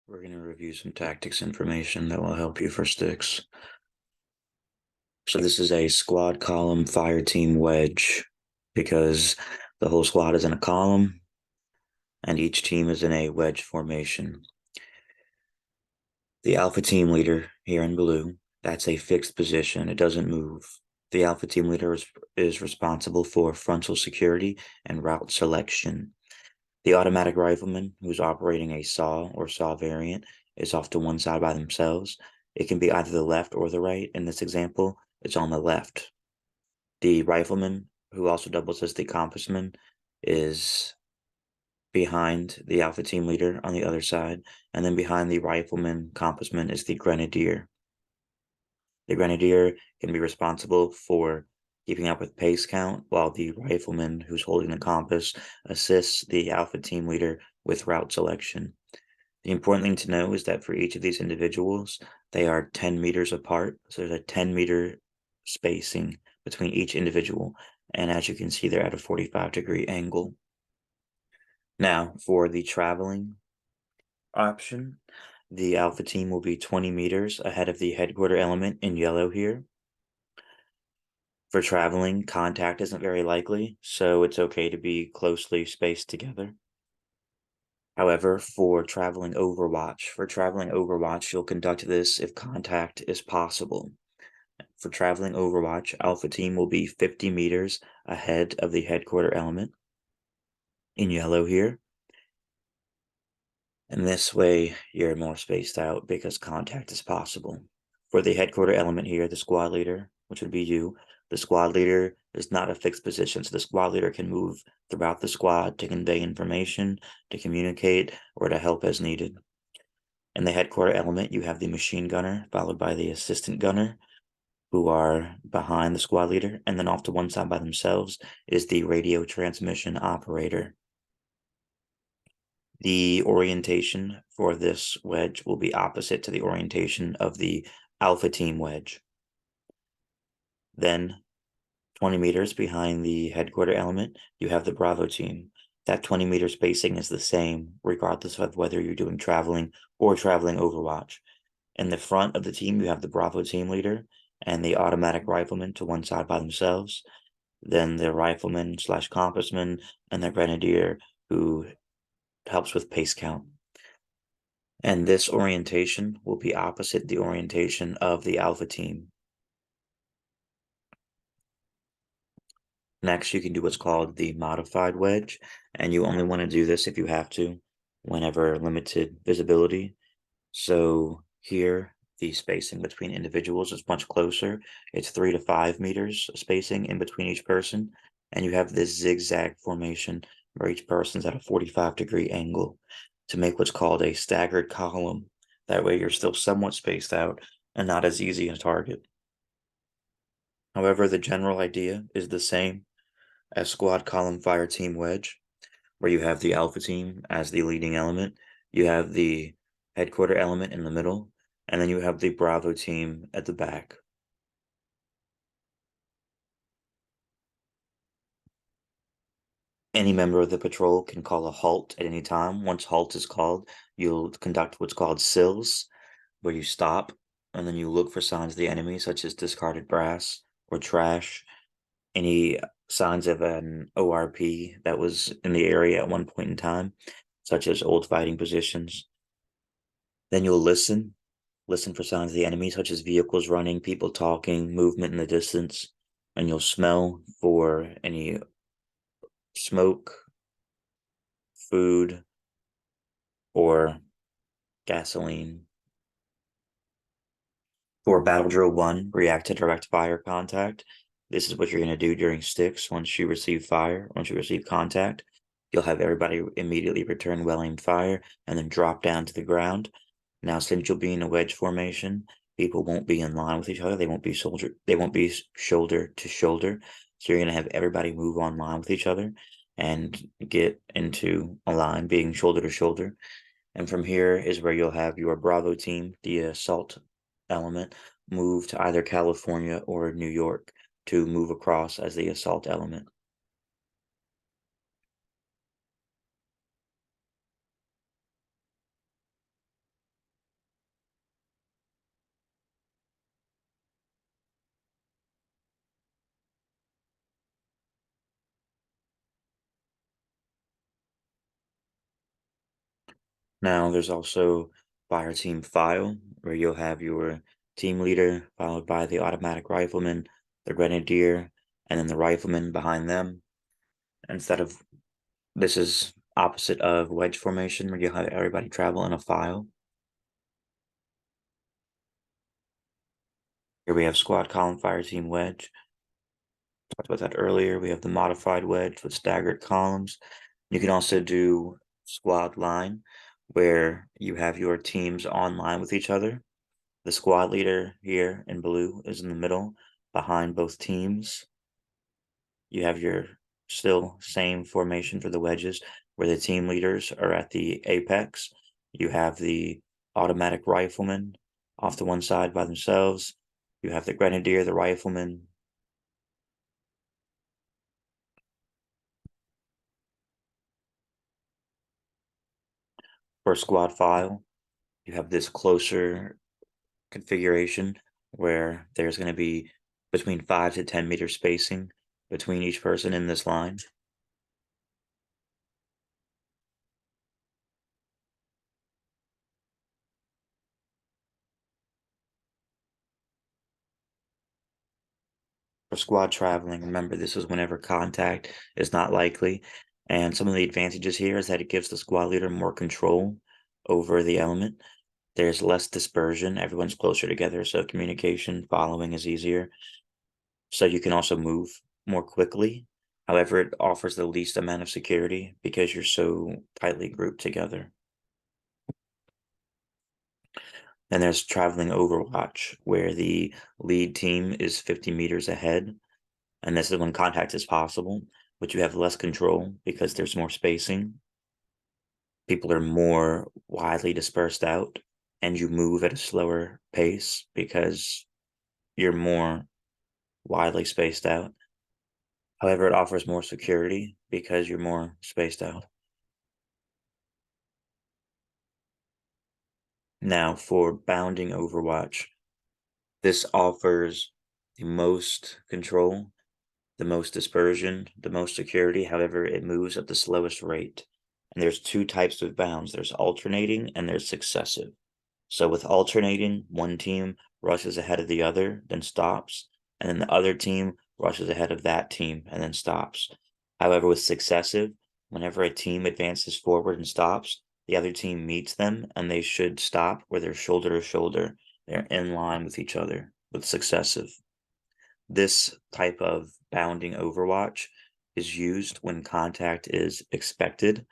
We're going to review some tactics information that will help you for sticks. So this is a squad column fire team wedge because the whole squad is in a column and each team is in a wedge formation. The alpha team leader here in blue, that's a fixed position. It doesn't move. The alpha team leader is responsible for frontal security and route selection. The automatic rifleman, who's operating a SAW or SAW variant, is off to one side by themselves. It can be either the left or the right. In this example, it's on the left. The rifleman, who also doubles as the compassman, is behind the alpha team leader on the other side, and then behind the rifleman, compassman is the grenadier. The grenadier can be responsible for keeping up with pace count, while the rifleman who's holding the compass assists the alpha team leader with route selection. The important thing to know is that for each of these individuals, they are 10 meters apart. So there's a 10-meter spacing between each individual. And as you can see, they're at a 45-degree angle. Now, for the traveling option, the alpha team will be 20 meters ahead of the headquarter element in yellow here. For traveling, contact isn't very likely, so it's okay to be closely spaced together. However, for traveling overwatch, you'll conduct this if contact is possible. For traveling overwatch, alpha team will be 50 meters ahead of the headquarter element in yellow here. And this way, you're more spaced out because contact is possible. For the headquarter element here, the squad leader, which would be you, the squad leader is not a fixed position, so the squad leader can move throughout the squad to convey information, to communicate, or to help as needed. In the headquarter element, you have the machine gunner, followed by the assistant gunner, who are behind the squad leader, and then off to one side by themselves is the radio transmission operator. The orientation for this wedge will be opposite to the orientation of the alpha team wedge. Then 20 meters behind the headquarter element, you have the Bravo team. That 20-meter spacing is the same regardless of whether you're doing traveling or traveling overwatch. In the front of the team, you have the Bravo team leader and the automatic rifleman to one side by themselves. Then the rifleman slash compassman and the grenadier who helps with pace count. And this orientation will be opposite the orientation of the alpha team. Next, you can do what's called the modified wedge, and you only want to do this if you have to, whenever limited visibility. So here, the spacing between individuals is much closer. It's 3 to 5 meters spacing in between each person, and you have this zigzag formation where each person's at a 45-degree angle to make what's called a staggered column. That way you're still somewhat spaced out and not as easy to target. However, the general idea is the same as squad column fire team wedge, where you have the alpha team as the leading element, you have the headquarter element in the middle, and then you have the Bravo team at the back. Any member of the patrol can call a halt at any time. Once halt is called, you'll conduct what's called sills, where you stop and then you look for signs of the enemy, such as discarded brass or trash, any signs of an ORP that was in the area at one point in time, such as old fighting positions. Then you'll listen for signs of the enemy, such as vehicles running, people talking, movement in the distance, and you'll smell for any smoke, food, or gasoline. For Battle Drill 1, react to direct fire contact. This is what you're going to do during sticks. Once you receive contact, you'll have everybody immediately return well-aimed fire and then drop down to the ground. Now, since you'll be in a wedge formation, people won't be in line with each other. They won't be shoulder to shoulder. So you're going to have everybody move on line with each other and get into a line being shoulder to shoulder. And from here is where you'll have your Bravo team, the assault element, move to either California or New York to move across as the assault element. Now, there's also fire team file, where you'll have your team leader, followed by the automatic rifleman, the grenadier, and then the rifleman behind them. Instead of This is opposite of wedge formation, where you'll have everybody travel in a file. Here we have squad column fire team wedge. Talked about that earlier. We have the modified wedge with staggered columns. You can also do squad line, where you have your teams online with each other. The squad leader here in blue is in the middle behind both teams. You have your still same formation for the wedges, where the team leaders are at the apex. You have the automatic rifleman off to one side by themselves. You have the grenadier, the rifleman. For squad file, you have this closer configuration where there's going to be between 5 to 10 meter spacing between each person in this line. For squad traveling, remember this is whenever contact is not likely. And some of the advantages here is that it gives the squad leader more control over the element. There's less dispersion, everyone's closer together, so communication, following is easier. So you can also move more quickly. However, it offers the least amount of security because you're so tightly grouped together. Then there's traveling overwatch, where the lead team is 50 meters ahead, and this is when contact is possible, but you have less control because there's more spacing. People are more widely dispersed out, and you move at a slower pace because you're more widely spaced out. However, it offers more security because you're more spaced out. Now, for bounding Overwatch, this offers the most control, the most dispersion, the most security. However, it moves at the slowest rate. And there's two types of bounds. There's alternating and there's successive. So with alternating, one team rushes ahead of the other, then stops, and then the other team rushes ahead of that team and then stops. However, with successive, whenever a team advances forward and stops, the other team meets them and they should stop where they're shoulder to shoulder. They're in line with each other with successive. This type of bounding overwatch is used when contact is expected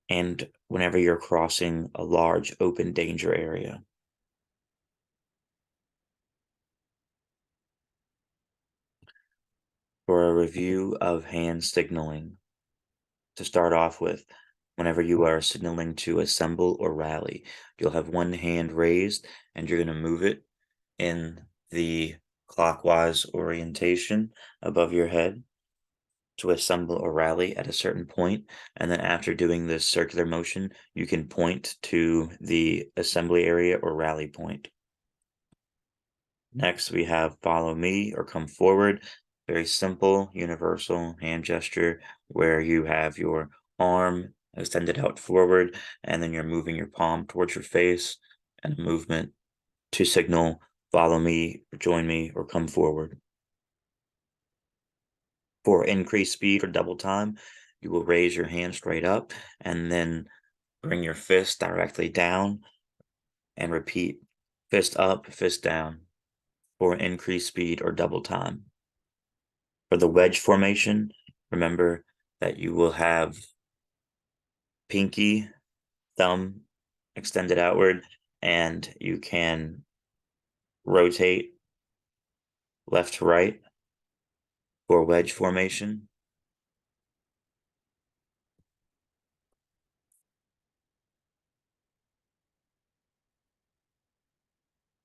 and whenever you're crossing a large open danger area. For a review of hand signaling, to start off with, whenever you are signaling to assemble or rally, you'll have one hand raised and you're going to move it in the clockwise orientation above your head to assemble or rally at a certain point. And then after doing this circular motion, you can point to the assembly area or rally point. Next, we have follow me or come forward. Very simple, universal hand gesture where you have your arm extended out forward and then you're moving your palm towards your face and a movement to signal follow me, join me, or come forward. For increased speed or double time, you will raise your hand straight up and then bring your fist directly down and repeat fist up, fist down for increased speed or double time. For the wedge formation, remember that you will have pinky, thumb extended outward, and you can rotate left to right for wedge formation.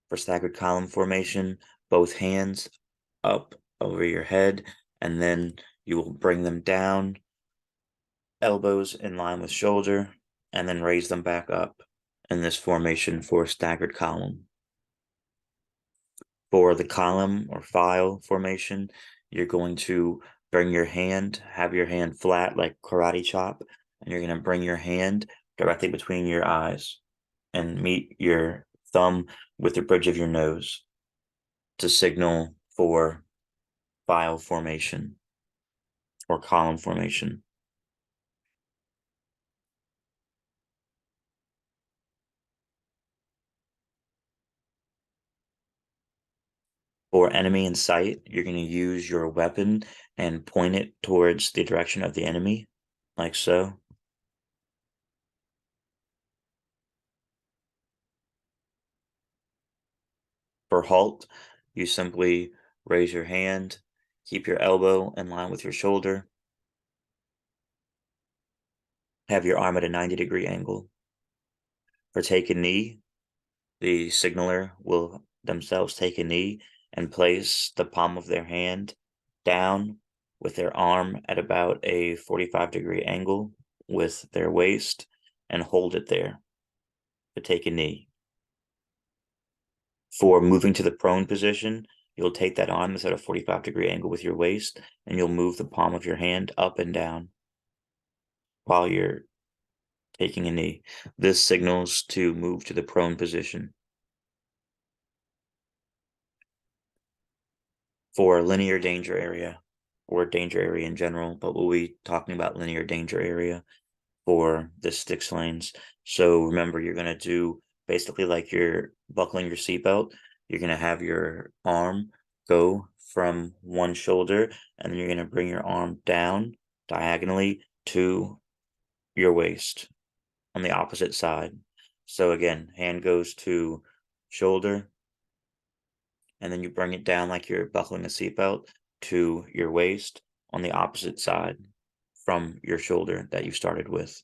For staggered column formation, both hands up over your head, and then you will bring them down, elbows in line with shoulder, and then raise them back up in this formation for staggered column. For the column or file formation, you're going to bring your hand, have your hand flat like karate chop, and you're going to bring your hand directly between your eyes and meet your thumb with the bridge of your nose to signal for file formation or column formation. For enemy in sight, you're going to use your weapon and point it towards the direction of the enemy, like so. For halt, you simply raise your hand, keep your elbow in line with your shoulder, have your arm at a 90-degree angle. For take a knee, the signaler will themselves take a knee and place the palm of their hand down with their arm at about a 45-degree angle with their waist and hold it there to take a knee. For moving to the prone position, you'll take that arm that's at a 45-degree angle with your waist, and you'll move the palm of your hand up and down while you're taking a knee. This signals to move to the prone position. For linear danger area, or danger area in general, but we'll be talking about linear danger area for the Styx lanes. So remember, you're going to do basically like you're buckling your seatbelt. You're going to have your arm go from one shoulder, and then you're going to bring your arm down diagonally to your waist on the opposite side. So again, hand goes to shoulder, and then you bring it down like you're buckling a seatbelt to your waist on the opposite side from your shoulder that you started with.